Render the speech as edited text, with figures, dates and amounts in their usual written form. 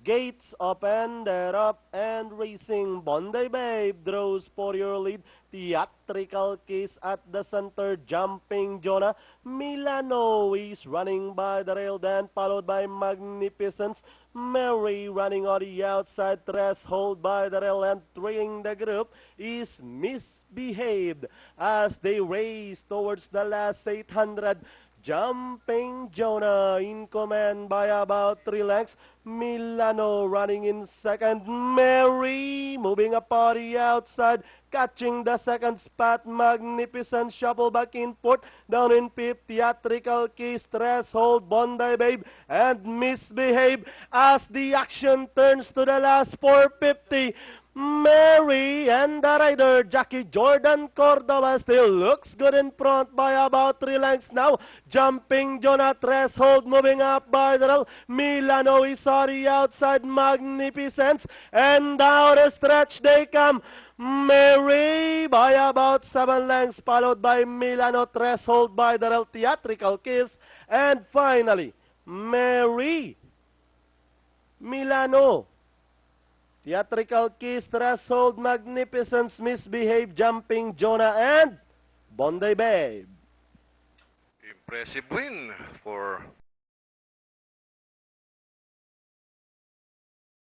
Gates open, they're up and racing. Bondi Babe draws for your lead. Theatrical Kiss at the center, Jumping Jonah. Milano is running by the rail, then followed by Magnificence. Mary running on the outside, Threshold by the rail, and entering the group is Misbehaved as they race towards the last 800. Jumping Jonah in command by about 3 lengths. Milano running in second. Mary moving up on the outside, catching the second spot. Magnificent shuffle back in fourth. Down in fifth, Theatrical Kiss, Threshold, Bondi Babe, and Misbehave as the action turns to the last 450. Mary and the rider, Jackie Jordan Cordova, still looks good in front by about 3 lengths now. Jumping Jonah, Threshold moving up by the rail. Milano is on the outside, Magnificence, and down the stretch they come. Mary by about 7 lengths, followed by Milano, Threshold by the rail, Theatrical Kiss, and finally, Mary, Milano, Theatrical Kiss, Threshold, Magnificence, Misbehave, Jumping Jonah, and Bondi Babe. Impressive win for